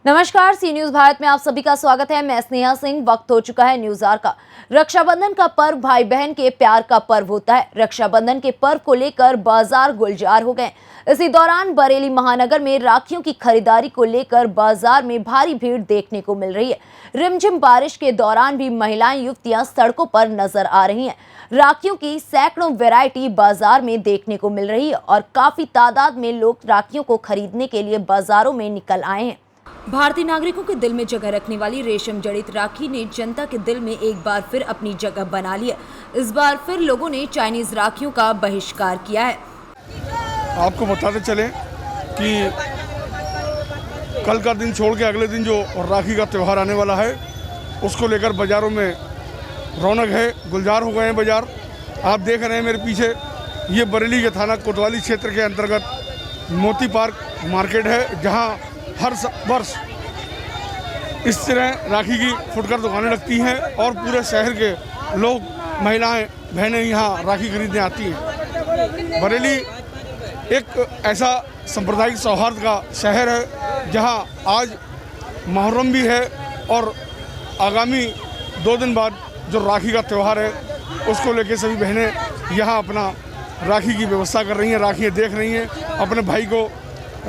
नमस्कार, सी न्यूज भारत में आप सभी का स्वागत है। मैं स्नेहा सिंह। वक्त हो चुका है न्यूज आवर का। रक्षाबंधन का पर्व भाई बहन के प्यार का पर्व होता है। रक्षाबंधन के पर्व को लेकर बाजार गुलजार हो गए। इसी दौरान बरेली महानगर में राखियों की खरीदारी को लेकर बाजार में भारी भीड़ देखने को मिल रही है। रिमझिम बारिश के दौरान भी महिलाएं युवतियां सड़कों पर नजर आ रही हैं। राखियों की सैकड़ों वैरायटी बाजार में देखने को मिल रही है और काफी तादाद में लोग राखियों को खरीदने के लिए बाजारों में निकल आए हैं। भारतीय नागरिकों के दिल में जगह रखने वाली रेशम जड़ित राखी ने जनता के दिल में एक बार फिर अपनी जगह बना ली है। इस बार फिर लोगों ने चाइनीज राखियों का बहिष्कार किया है। आपको बताते चलें कि कल का दिन छोड़ के अगले दिन जो राखी का त्यौहार आने वाला है, उसको लेकर बाज़ारों में रौनक है, गुलजार हो गए हैं बाज़ार। आप देख रहे हैं मेरे पीछे, ये बरेली के थाना कोतवाली क्षेत्र के अंतर्गत मोती पार्क मार्केट है, जहां हर वर्ष इस तरह राखी की फुटकर दुकानें लगती हैं और पूरे शहर के लोग, महिलाएं, बहनें यहाँ राखी खरीदने आती हैं। बरेली एक ऐसा सांप्रदायिक सौहार्द का शहर है जहाँ आज मुहर्रम भी है और आगामी 2 दिन बाद जो राखी का त्यौहार है, उसको लेके सभी बहनें यहाँ अपना राखी की व्यवस्था कर रही हैं, राखियाँ देख रही हैं अपने भाई को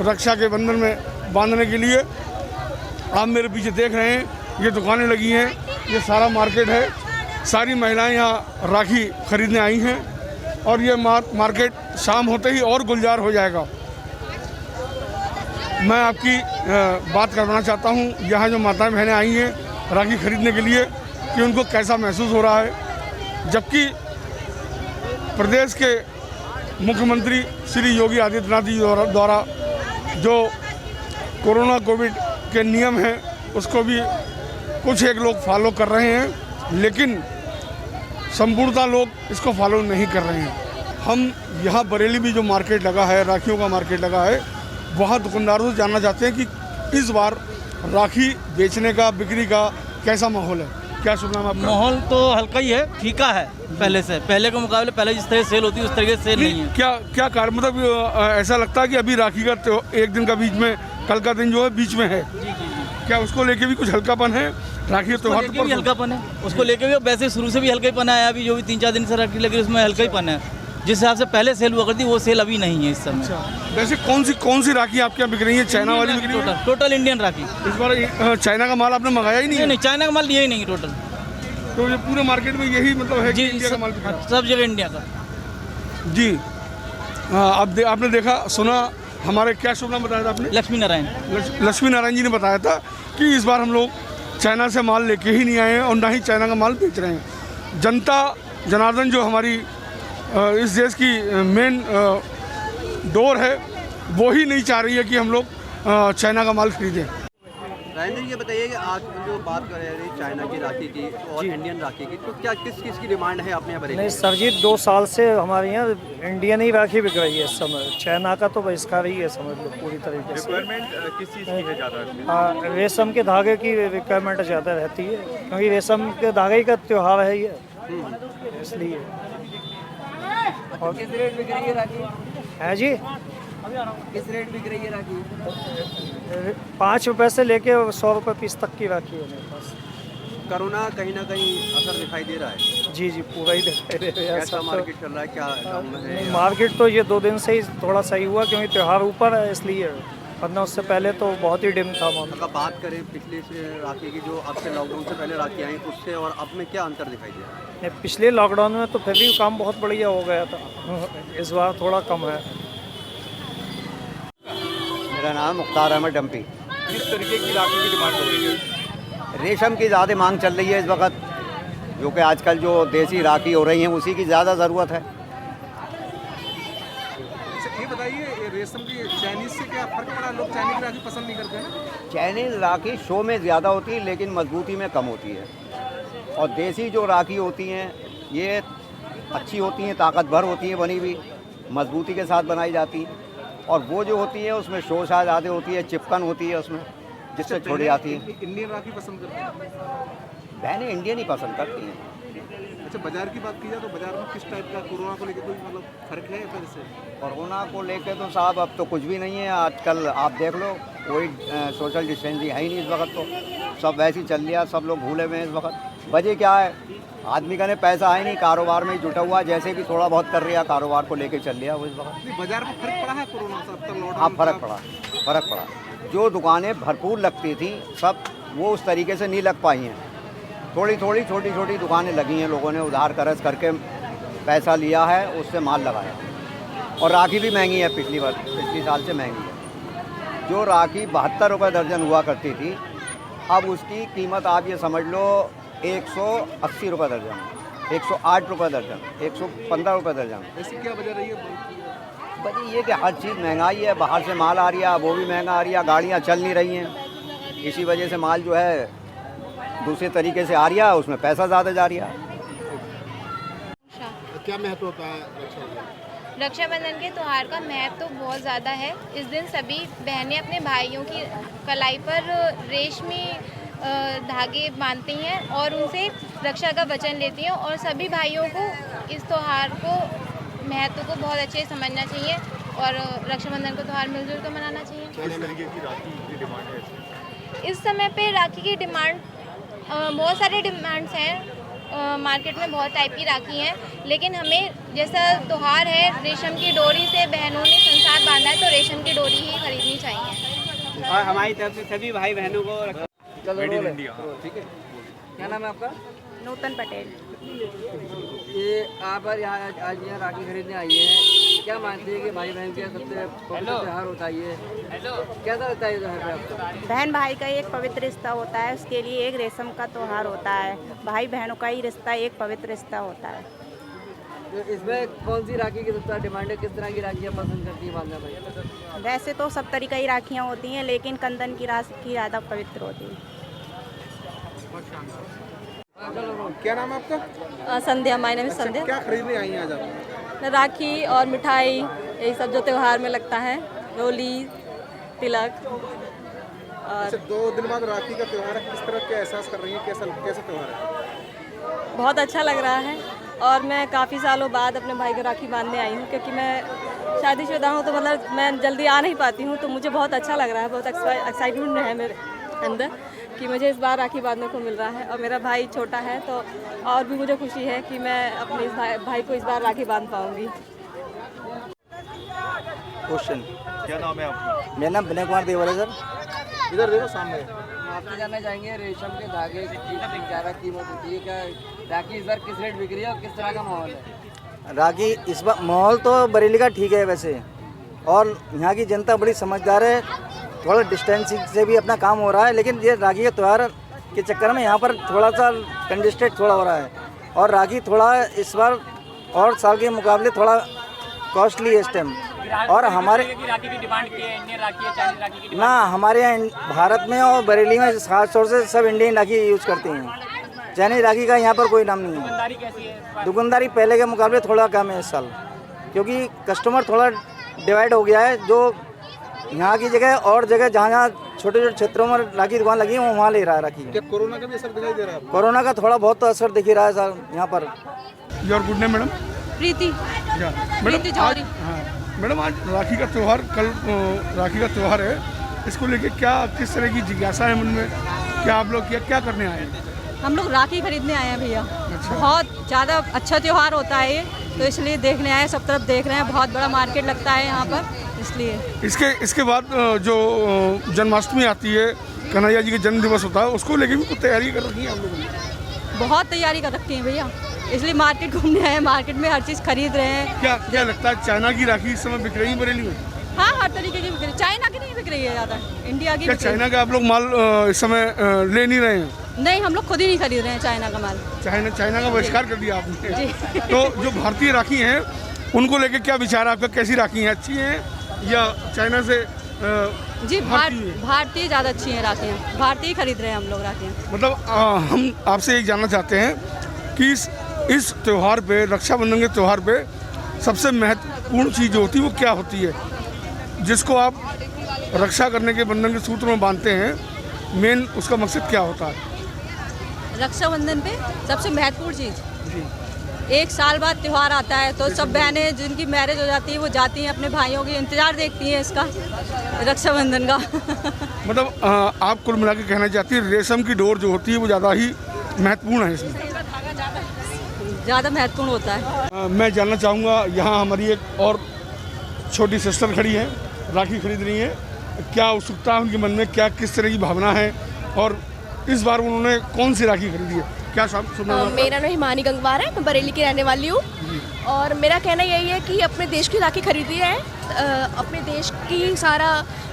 रक्षा के बंधन में बांधने के लिए। आप मेरे पीछे देख रहे हैं, ये दुकानें लगी हैं, ये सारा मार्केट है। सारी महिलाएं यहाँ राखी खरीदने आई हैं और ये मार्केट शाम होते ही और गुलजार हो जाएगा। मैं आपकी बात करवाना चाहता हूँ, यहाँ जो माताएं बहनें आई हैं राखी खरीदने के लिए, कि उनको कैसा महसूस हो रहा है। जबकि प्रदेश के मुख्यमंत्री श्री योगी आदित्यनाथ जी द्वारा जो कोरोना कोविड के नियम हैं, उसको भी कुछ एक लोग फॉलो कर रहे हैं, लेकिन संपूर्णतः लोग इसको फॉलो नहीं कर रहे हैं। हम यहाँ बरेली में जो मार्केट लगा है, राखियों का मार्केट लगा है, वहाँ दुकानदारों से जानना चाहते हैं कि इस बार राखी बेचने का, बिक्री का कैसा माहौल है। क्या शुभ नाम आपका? माहौल तो हल्का ही है, फीका है पहले से। पहले के मुकाबले पहले जिस तरह सेल होती है उस तरह से सेल नहीं है। क्या कारण, मतलब ऐसा लगता है कि अभी राखी का एक दिन का बीच में, कल का दिन जो है बीच में है, क्या उसको लेके भी कुछ हल्कापन है? राखी त्योहार पर भी हल्कापन है, उसको लेके भी वैसे शुरू से भी हल्का ही पना है। अभी जो भी 3-4 दिन से राखी लगी उसमें हल्का ही पना है। जिस हिसाब से पहले सेल हुआ करती वो सेल अभी नहीं है इस समय। वैसे कौन सी राखी आपके यहाँ बिक रही है? चाइना वाली बिक रही है? टोटल इंडियन राखी। इस बार चाइना का माल आपने मंगाया ही नहीं? नहीं, चाइना का माल लिया ही नहीं टोटल। तो ये पूरे मार्केट में यही मतलब है जी, कि इंडिया का माल बिक रहा है? सब जगह इंडिया का। जी, अब आपने देखा सुना, हमारे क्या शुभ नाम बताया था आपने? लक्ष्मी नारायण। लक्ष्मी नारायण जी ने बताया था कि इस बार हम लोग चाइना से माल लेके ही नहीं आए हैं और ना ही चाइना का माल बेच रहे हैं। जनता जनार्दन जो हमारी इस देश की मेन डोर है, वो ही नहीं चाह रही है कि हम लोग चाइना का माल खरीदें। राजेंद्र जी, ये बताइए कि आज जो बात कर रहे हैं चाइना की राखी की और इंडियन राखी की, तो क्या किस की डिमांड है अपने यहाँ? नहीं सर जी, 2 साल से हमारे यहाँ इंडियन ही राखी बिक रही है इस समय। चाइना का तो बहिष्कार ही है, समझ लो पूरी तरीके से। रिक्वायरमेंट किस चीज़ की है ज़्यादा? हाँ, रेशम के धागे की रिक्वायरमेंट ज़्यादा रहती है, क्योंकि रेशम के धागे का त्यौहार है ये, इसलिए। और किस रेट बिक रही है राखी? है जी, किस रेट बिक रही है राखी? 5 रुपये से लेके 100 रुपये पीस तक की राखी है मेरे पास। कोरोना कहीं ना कहीं असर दिखाई दे रहा है? जी, पूरा ही दिखाई दे रहा है। कैसा मार्केट चल रहा है, क्या डाउन है? मार्केट तो ये 2 दिन से ही थोड़ा सही हुआ, क्योंकि त्यौहार ऊपर है इसलिए, वरना उससे पहले तो बहुत ही डिम था मामला। अगर बात करें पिछले से राखी की, जो अब से लॉकडाउन से पहले राखी आई, उससे और अब में क्या अंतर दिखाई दे रहा है? पिछले लॉकडाउन में तो फिर भी काम बहुत बढ़िया हो गया था, इस बार थोड़ा कम है। मेरा नाम मुख्तार अहमद डम्पी। किस तरीके की राखी की डिमांड हो रही है? रेशम की ज़्यादा मांग चल रही है इस वक्त, जो कि आजकल जो देसी राखी हो रही हैं उसी की ज़्यादा ज़रूरत है। ये बताइए, रेशम की चाइनीज से क्या फर्क पड़ा? लोग चाइनीज राखी पसंद नहीं करते हैं। चाइनीज़ राखी शो में ज़्यादा होती है लेकिन मजबूती में कम होती है, और देसी जो राखी होती हैं ये अच्छी होती हैं, ताकतभर होती हैं, बनी हुई मजबूती के साथ बनाई जाती है। और वो जो होती है उसमें शोशा ज़्यादा होती है, चिपकन होती है उसमें, जिससे छोड़ी जाती है। इंडियन राखी पसंद करते हैं? बहनें इंडियन ही पसंद करती हैं। अच्छा, बाजार की बात की जाए तो बाजार में किस टाइप का कोरोना को लेकर कोई मतलब फर्क है या फिर इससे? कोरोना को लेके तो साहब अब तो कुछ भी नहीं है। आजकल आप देख लो, कोई सोशल डिस्टेंसिंग है ही नहीं इस वक्त, तो सब वैसे ही चल रहा, सब लोग भूले हुए हैं इस वक्त। वजह क्या है, आदमी का ने पैसा है नहीं, कारोबार में ही जुटा हुआ, जैसे भी थोड़ा बहुत कर रहा कारोबार को लेके चल रहा वो इस वक्त। नहीं, बाजार में फर्क पड़ा है कोरोना से अब तक लॉकडाउन? हाँ, फर्क पड़ा। जो दुकानें भरपूर लगती थी सब वो उस तरीके से नहीं लग पाई हैं। थोड़ी थोड़ी छोटी छोटी दुकानें लगी हैं, लोगों ने उधार कर्ज करके पैसा लिया है, उससे माल लगाया। और राखी भी महंगी है, पिछली साल से महंगी है। जो राखी 72 रुपये दर्जन हुआ करती थी, अब उसकी कीमत आप ये समझ लो 180 रुपये दर्जन, 108 रुपये दर्जन, 115 रुपये दर्जन। ऐसी क्या वजह रही है? वजह ये कि हर चीज़ महंगाई है, बाहर से माल आ रही है, वो भी महंगा आ रही है, गाड़ियाँ चल नहीं रही हैं, इसी वजह से माल जो है दूसरे तरीके से आ रही है, उसमें पैसा ज़्यादा जा रही है। क्या महत्व होता है रक्षाबंधन? रक्षाबंधन के त्यौहार का महत्व तो बहुत ज़्यादा है। इस दिन सभी बहनें अपने भाइयों की कलाई पर रेशमी धागे बांधती हैं और उनसे रक्षा का वचन लेती हैं, और सभी भाइयों को इस त्यौहार को महत्व को बहुत अच्छे से समझना चाहिए और रक्षाबंधन को त्यौहार मिलजुल कर मनाना चाहिए। किस तरीके की राखी की डिमांड है? इस समय पे राखी की डिमांड बहुत सारे डिमांड्स हैं, मार्केट में बहुत टाइप की राखी हैं, लेकिन हमें जैसा त्यौहार है, रेशम की डोरी से बहनों ने संसार बांधा है, तो रेशम की डोरी ही खरीदनी चाहिए। और हमारी तरफ से सभी भाई बहनों को मेड इन इंडिया। ठीक है, क्या नाम है आपका? नूतन पटेल। ये आप यहाँ आज यहाँ राखी खरीदने आई हैं, क्या मानती है कि भाई बहन का सबसे पवित्र त्यौहार होता है ये? कैसा लगता है ये त्यौहार पे आपको? बहन भाई का एक पवित्र रिश्ता होता है, उसके लिए एक रेशम का त्यौहार होता है। भाई बहनों का ही रिश्ता एक पवित्र रिश्ता होता है। तो इसमें कौन सी राखी की सबसे डिमांड है? किस तरह की राखियाँ पसंद करती है बांधना भाई? वैसे तो सब तरीक़ा की राखियाँ होती हैं, लेकिन कंदन की राखी ज़्यादा पवित्र होती है। क्या नाम है आपका? संध्या। माय नेम इज संध्या। क्या खरीदने आई हैं आज आप? राखी और मिठाई, यही सब जो त्यौहार में लगता है, रोली, तिलक। और अच्छा, 2 दिन बाद राखी का त्यौहार है, किस तरह के एहसास कर रही है? कैसा त्यौहार है? बहुत अच्छा लग रहा है, और मैं काफ़ी सालों बाद अपने भाई को राखी बांधने आई हूँ, क्योंकि मैं शादीशुदा हूँ, तो मतलब मैं जल्दी आ नहीं पाती हूँ, तो मुझे बहुत अच्छा लग रहा है, बहुत एक्साइटमेंट है मेरे अंदर कि मुझे इस बार राखी बांधने को मिल रहा है। और मेरा भाई छोटा है, तो और भी मुझे खुशी है कि मैं अपने इस भाई को इस बार राखी बांध पाऊँगी। क्वेश्चन, क्या नाम है आपका? मेरा नाम विनय कुमार देवर है सर। इधर देखो सामने। आपसे जानना चाहेंगे, रेशम के धागे की ज़्यादा कीमत होती है, क्या राखी इस बार किस रेट बिक रही है और किस तरह का माहौल है? राखी इस बार माहौल तो बरेली का ठीक है वैसे, और यहाँ की जनता बड़ी समझदार है, थोड़ा डिस्टेंसिंग से भी अपना काम हो रहा है, लेकिन ये राखी के त्यौहार के चक्कर में यहाँ पर थोड़ा सा कंजेस्टेड थोड़ा हो रहा है, और राखी थोड़ा इस बार और साल के मुकाबले थोड़ा कॉस्टली है इस टाइम। और हमारे राखी की डिमांड की है, इंडियन राखी है, चाइनीज राखी की? ना, हमारे यहाँ भारत में और बरेली में खास तौर से सब इंडियन राखी यूज़ करते हैं। चाइनीज राखी का यहाँ पर कोई नाम नहीं है। दुकानदारी कैसी है? दुकानदारी पहले के मुकाबले थोड़ा कम है इस साल, क्योंकि कस्टमर थोड़ा डिवाइड हो गया है। जो यहाँ की जगह और जगह जहाँ जहाँ छोटे छोटे क्षेत्रों में राखी दुकान लगी है, वो वहाँ ले रहा है राखी। क्या कोरोना का भी असर दिखाई दे रहा है? कोरोना का थोड़ा बहुत तो असर दिख ही रहा है सर यहाँ पर। Your good name madam? Preeti. Madam आज, हाँ मैडम, आज राखी का त्यौहार, कल राखी का त्यौहार है, इसको लेके क्या किस तरह की जिज्ञासा है मन में? क्या आप लोग क्या करने आए हैं? हम लोग राखी खरीदने आए हैं भैया। बहुत ज़्यादा अच्छा त्यौहार होता है ये, तो इसलिए देखने आए, सब तरफ देख रहे हैं, बहुत बड़ा मार्केट लगता है यहाँ पर, इसलिए। इसके बाद जो जन्माष्टमी आती है, कन्हैया जी का जन्म दिवस होता है, उसको लेके भी कुछ तैयारी कर रखी है आप लोगों ने? बहुत तैयारी कर रखी है भैया, इसलिए मार्केट घूमने आए हैं, मार्केट में हर चीज़ खरीद रहे हैं। क्या लगता है, चाइना की राखी इस समय बिक रही है बरेली में? हाँ, हर तरीके की बिक रही है। चाइना की नहीं बिक रही है ज़्यादा, इंडिया की। क्या चाइना का आप लोग माल इस समय ले नहीं रहे हैं? नहीं, हम लोग खुद ही नहीं खरीद रहे हैं चाइना का माल। चाइना का बहिष्कार कर दिया आपने। तो जो भारतीय राखी हैं, उनको लेके क्या विचार है आपका? कैसी राखी हैं, अच्छी हैं या चाइना से? जी, भारतीय ज़्यादा अच्छी हैं राखियाँ, भारतीय खरीद रहे हैं हम लोग राखियाँ। मतलब हम आपसे ये जानना चाहते हैं कि इस त्यौहार पे, रक्षाबंधन के त्यौहार पे सबसे महत्वपूर्ण चीज़ जो होती है वो क्या होती है, जिसको आप रक्षा करने के बंधन के सूत्र में बांधते हैं? मेन उसका मकसद क्या होता है? रक्षाबंधन पे सबसे महत्वपूर्ण चीज़ एक साल बाद त्यौहार आता है तो सब बहनें जिनकी मैरिज हो जाती है वो जाती हैं अपने भाइयों की इंतज़ार देखती हैं इसका रक्षाबंधन का। मतलब आप कुल मिला के कहना चाहती है रेशम की डोर जो होती है वो ज़्यादा ही महत्वपूर्ण है इसमें, ज़्यादा महत्वपूर्ण होता है। मैं जानना चाहूँगा, यहाँ हमारी एक और छोटी सिस्टर खड़ी है, राखी खरीद रही है, क्या उत्सुकता है उनके मन में, क्या किस तरह की भावना है और इस बार उन्होंने कौन सी राखी खरीदी है, क्या सुना? मेरा नाम हिमानी गंगवार है, मैं बरेली की रहने वाली हूँ और मेरा कहना यही है कि अपने देश की राखी खरीदी है, अपने देश की सारा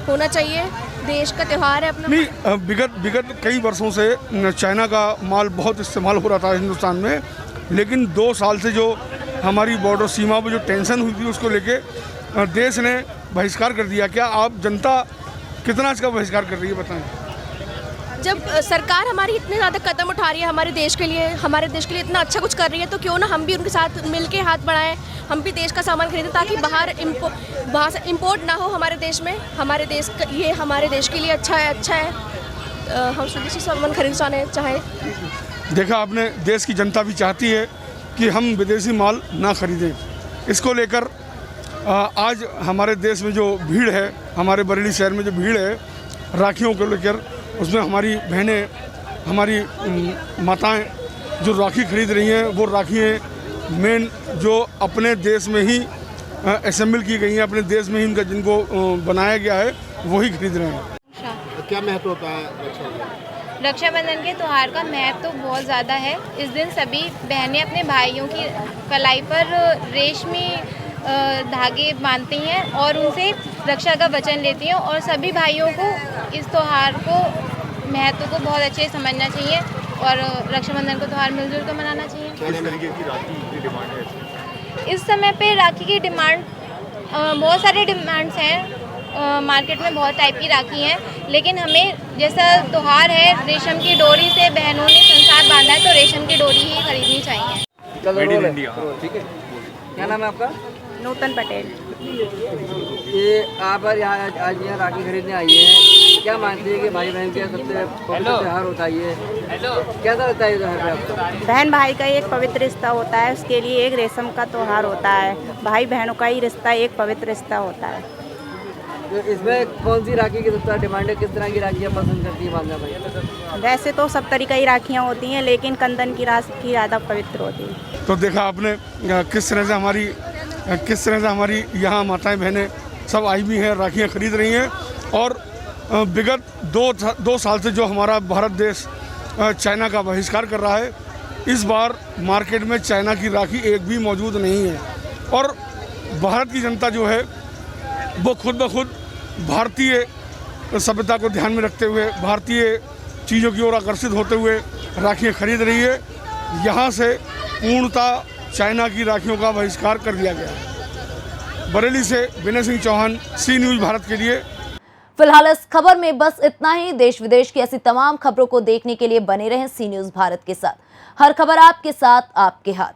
होना चाहिए, देश का त्यौहार है अपना। नहीं, विगत कई वर्षों से चाइना का माल बहुत इस्तेमाल हो रहा था हिंदुस्तान में, लेकिन 2 साल से जो हमारी बॉर्डर सीमा पर जो टेंशन हुई थी उसको लेके देश ने बहिष्कार कर दिया। क्या आप जनता कितना इसका बहिष्कार कर रही है, बताएं? जब सरकार हमारी इतने ज़्यादा कदम उठा रही है हमारे देश के लिए इतना अच्छा कुछ कर रही है तो क्यों ना हम भी उनके साथ मिलके हाथ बढ़ाएं, हम भी देश का सामान खरीदें ताकि बाहर से इम्पोर्ट ना हो हमारे देश में। हमारे देश का ये हमारे देश के लिए अच्छा है, हम स्वदेशी सामान खरीदना चाहें। देखा आपने, देश की जनता भी चाहती है कि हम विदेशी माल ना खरीदें। इसको लेकर आज हमारे देश में जो भीड़ है, हमारे बरेली शहर में जो भीड़ है राखियों को लेकर, उसमें हमारी बहनें, हमारी माताएं जो राखी खरीद रही हैं वो राखियाँ मेन जो अपने देश में ही असेंबल की गई हैं, अपने देश में ही इनका जिनको बनाया गया है वही खरीद रहे हैं। क्या महत्व होता है रक्षाबंधन के त्यौहार का महत्व तो बहुत ज़्यादा है। इस दिन सभी बहनें अपने भाइयों की कलाई पर रेशमी धागे बांधती हैं और उनसे रक्षा का वचन लेती हैं और सभी भाइयों को इस त्यौहार को महत्व को बहुत अच्छे से समझना चाहिए और रक्षाबंधन को त्यौहार मिलजुल कर मनाना चाहिए। किस तरीके की राखी की डिमांड है इस समय पे राखी की डिमांड बहुत सारे डिमांड्स हैं, मार्केट में बहुत टाइप की राखी हैं, लेकिन हमें जैसा त्यौहार है रेशम की डोरी से बहनों ने संसार बांधा है तो रेशम की डोरी ही खरीदनी चाहिए। ठीक है, क्या नाम है आपका? नूतन पटेल। ये आप यहाँ आज यहाँ राखी खरीदने आई हैं, क्या मानती है कि भाई बहन के सबसे पवित्र त्यौहार होता है ये? कैसा लगता है ये त्यौहार पे आपको? बहन भाई का एक पवित्र रिश्ता होता है, उसके लिए एक रेशम का त्यौहार होता है। भाई बहनों का ही रिश्ता एक पवित्र रिश्ता होता है। तो इसमें कौन सी राखी की सबसे डिमांड है, किस तरह की राखियाँ पसंद करती है बांधना भाई? वैसे तो सब तरीका की राखियाँ होती हैं लेकिन कंदन की राखी ज़्यादा पवित्र होती है। तो देखा आपने किस तरह से हमारी यहाँ माताएं बहनें सब आई भी हैं, राखियाँ खरीद रही हैं और विगत 2 साल से जो हमारा भारत देश चाइना का बहिष्कार कर रहा है, इस बार मार्केट में चाइना की राखी एक भी मौजूद नहीं है और भारत की जनता जो है वो खुद ब खुद भारतीय सभ्यता को ध्यान में रखते हुए, भारतीय चीज़ों की ओर आकर्षित होते हुए राखियाँ खरीद रही है। यहाँ से पूर्णतः चाइना की राखियों का बहिष्कार कर दिया गया है। बरेली से विनय सिंह चौहान, सी न्यूज़ भारत के लिए। फिलहाल इस खबर में बस इतना ही। देश विदेश की ऐसी तमाम खबरों को देखने के लिए बने रहें सी न्यूज़ भारत के साथ। हर खबर आपके साथ, आपके हाथ।